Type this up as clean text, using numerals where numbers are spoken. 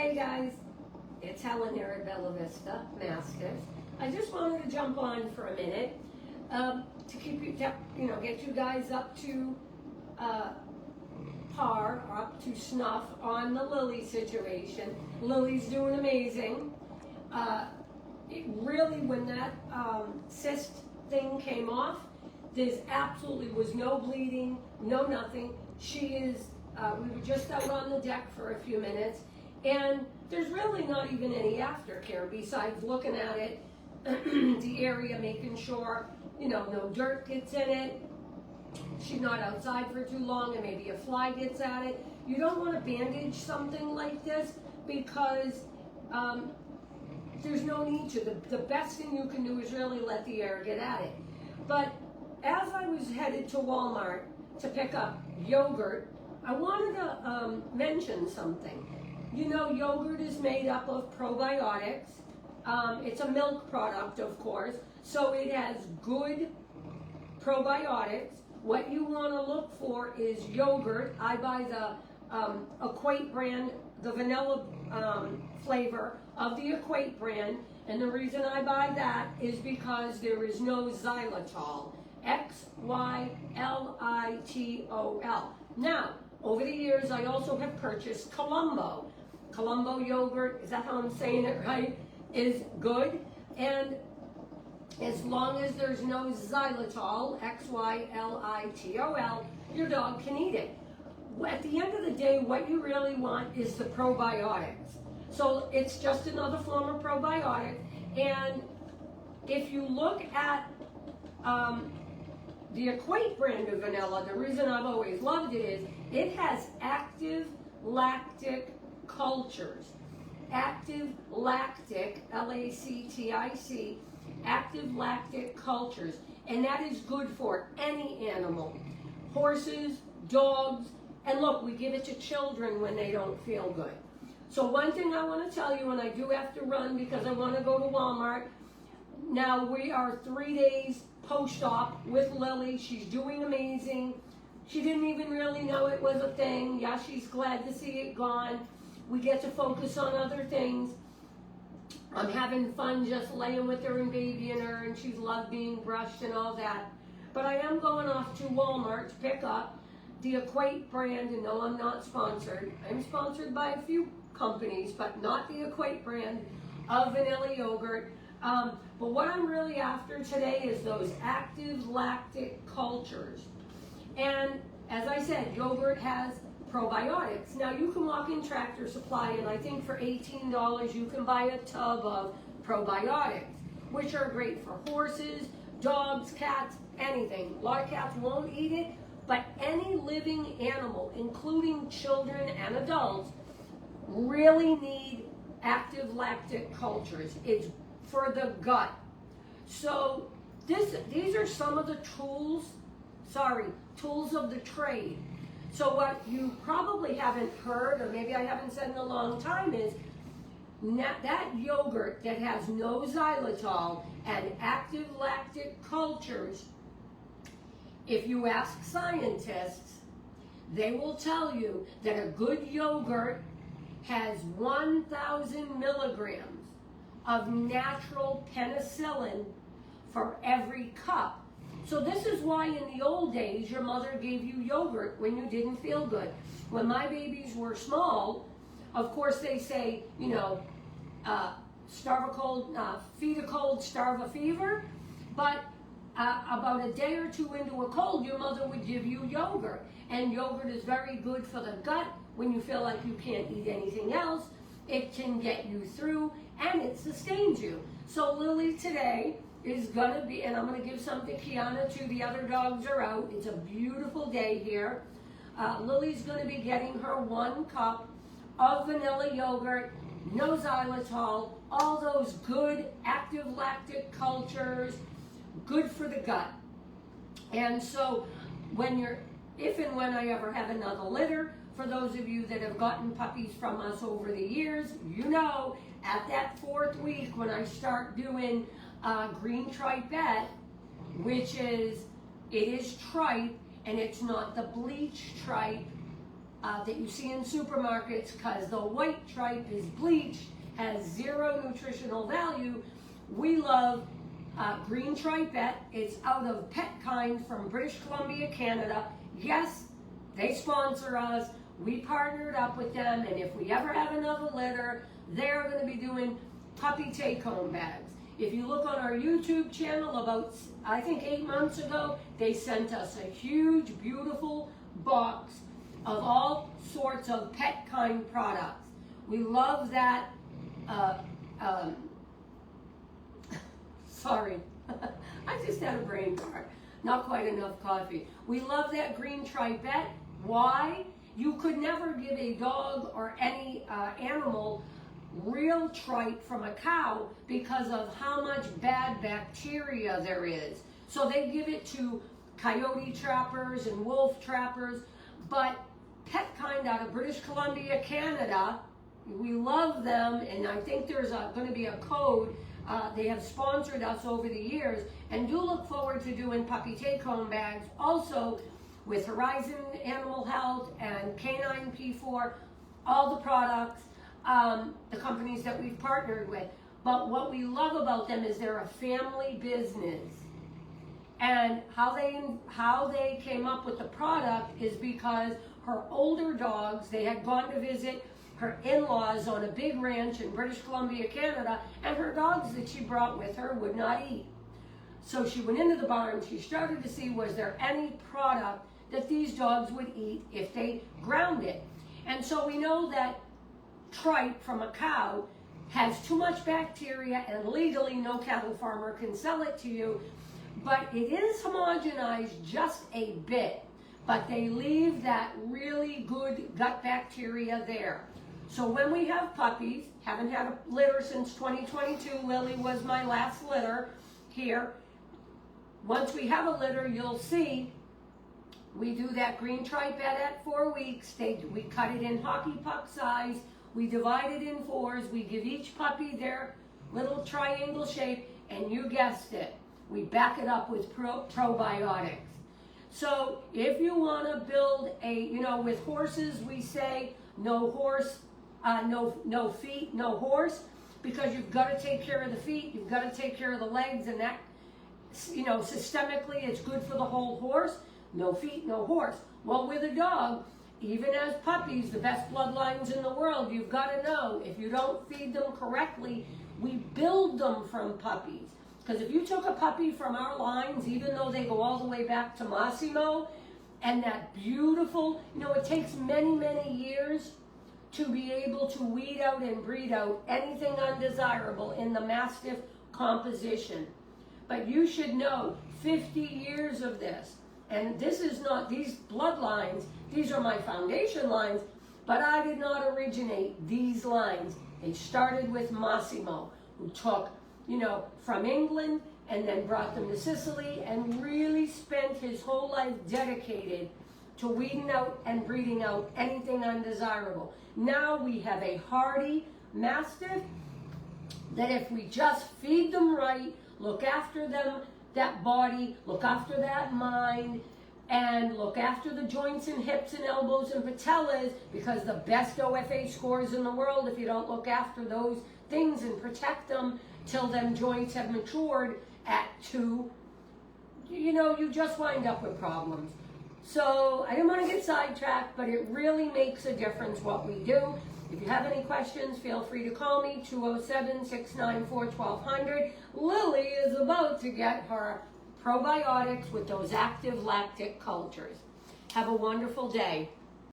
Hey guys, it's Helen here at Bella Vista Mastiffs. I just wanted to jump on for a minute to keep you, get you guys up to par, or up to snuff on the Lily situation. Lily's doing amazing. It really, when that cyst thing came off, there's absolutely was no bleeding, no nothing. She is, we were just out on the deck for a few minutes, and there's really not even any aftercare besides looking at it, the area, making sure, no dirt gets in it. She's not outside for too long and maybe a fly gets at it. You don't want to bandage something like this because there's no need to. The best thing you can do is really let the air get at it. But as I was headed to Walmart to pick up yogurt, I wanted to mention something. Yogurt is made up of probiotics. It's a milk product, of course, so it has good probiotics. What you want to look for is yogurt. I buy the Equate brand, the vanilla flavor of the Equate brand, and the reason I buy that is because there is no xylitol, Xylitol. Now, over the years, I also have purchased Colombo. Colombo yogurt, is that how I'm saying it right, is good, and as long as there's no xylitol, Xylitol, your dog can eat it. At the end of the day, what you really want is the probiotics. So it's just another form of probiotic, and if you look at the Equate brand of vanilla, the reason I've always loved it is it has active lactic cultures. Active lactic, Lactic, active lactic cultures, and that is good for any animal. Horses, dogs, and look, we give it to children when they don't feel good. So one thing I want to tell you, and I do have to run because I want to go to Walmart. Now we are 3 days post-op with Lily. She's doing amazing. She didn't even really know it was a thing. Yeah, she's glad to see it gone. We get to focus on other things. I'm having fun just laying with her and babying her, and she's loved being brushed and all that. But I am going off to Walmart to pick up the Equate brand, and no, I'm not sponsored. I'm sponsored by a few companies, but not the Equate brand of vanilla yogurt. But what I'm really after today is those active lactic cultures. And as I said, yogurt has probiotics. Now you can walk in Tractor Supply, and I think for $18 you can buy a tub of probiotics, which are great for horses, dogs, cats, anything. A lot of cats won't eat it, but any living animal, including children and adults, really need active lactic cultures. It's for the gut. So these are some of the tools of the trade. So what you probably haven't heard, or maybe I haven't said in a long time, is that yogurt that has no xylitol and active lactic cultures, if you ask scientists, they will tell you that a good yogurt has 1,000 milligrams of natural penicillin for every cup. So this is why in the old days your mother gave you yogurt when you didn't feel good. When my babies were small, of course they say, starve a cold, feed a cold, starve a fever. But about a day or two into a cold, your mother would give you yogurt. And yogurt is very good for the gut when you feel like you can't eat anything else. It can get you through, and it sustains you. So Lily today is going to be, and I'm going to give some to Kiana too. The other dogs are out. It's a beautiful day here. Lily's going to be getting her 1 cup of vanilla yogurt, no xylitol, all those good active lactic cultures, good for the gut. And so if and when I ever have another litter, for those of you that have gotten puppies from us over the years, at that 4th week when I start doing green tripette, which is, it is tripe, and it's not the bleach tripe that you see in supermarkets, because the white tripe is bleached, has zero nutritional value. We love green tripette. It's out of Petkind from British Columbia, Canada. Yes, they sponsor us. We partnered up with them, and if we ever have another litter, they're going to be doing puppy take-home bags. If you look on our YouTube channel, about, I think 8 months ago, they sent us a huge, beautiful box of all sorts of Petkind products. We love that. Sorry, I just had a brain fart. Not quite enough coffee. We love that green tripette. Why? You could never give a dog or any animal real tripe from a cow because of how much bad bacteria there is. So they give it to coyote trappers and wolf trappers, but Petkind out of British Columbia, Canada, we love them, and I think there's going to be a code. They have sponsored us over the years, and do look forward to doing puppy take-home bags also with Horizon Animal Health and Canine P4, all the products, the companies that we've partnered with. But what we love about them is they're a family business. And how they came up with the product is because her older dogs, they had gone to visit her in-laws on a big ranch in British Columbia, Canada, and her dogs that she brought with her would not eat. So she went into the barn, she started to see was there any product that these dogs would eat if they ground it. And so we know that tripe from a cow has too much bacteria, and legally no cattle farmer can sell it to you, but it is homogenized just a bit, but they leave that really good gut bacteria there. So when we have puppies, haven't had a litter since 2022, Lily was my last litter here. Once we have a litter, you'll see we do that green tripette at 4 weeks. We cut it in hockey puck size. We divide it in 4s. We give each puppy their little triangle shape, and you guessed it, we back it up with probiotics. So if you want to build a, with horses, we say no horse, no feet, no horse, because you've got to take care of the feet, you've got to take care of the legs, and that, systemically it's good for the whole horse. No feet, no horse. Well, with a dog, even as puppies, the best bloodlines in the world, you've got to know, if you don't feed them correctly, we build them from puppies. Because if you took a puppy from our lines, even though they go all the way back to Massimo, and that beautiful, it takes many, many years to be able to weed out and breed out anything undesirable in the Mastiff composition. But you should know, 50 years of this, and this is not, these bloodlines, these are my foundation lines, but I did not originate these lines. They started with Massimo, who took, from England and then brought them to Sicily and really spent his whole life dedicated to weeding out and breeding out anything undesirable. Now we have a hardy Mastiff that if we just feed them right, look after them, that body, look after that mind, and look after the joints and hips and elbows and patellas, because the best OFA scores in the world, if you don't look after those things and protect them till them joints have matured at 2, you just wind up with problems. So I didn't want to get sidetracked, but it really makes a difference what we do. If you have any questions, feel free to call me, 207-694-1200. Lily is about to get her probiotics with those active lactic cultures. Have a wonderful day.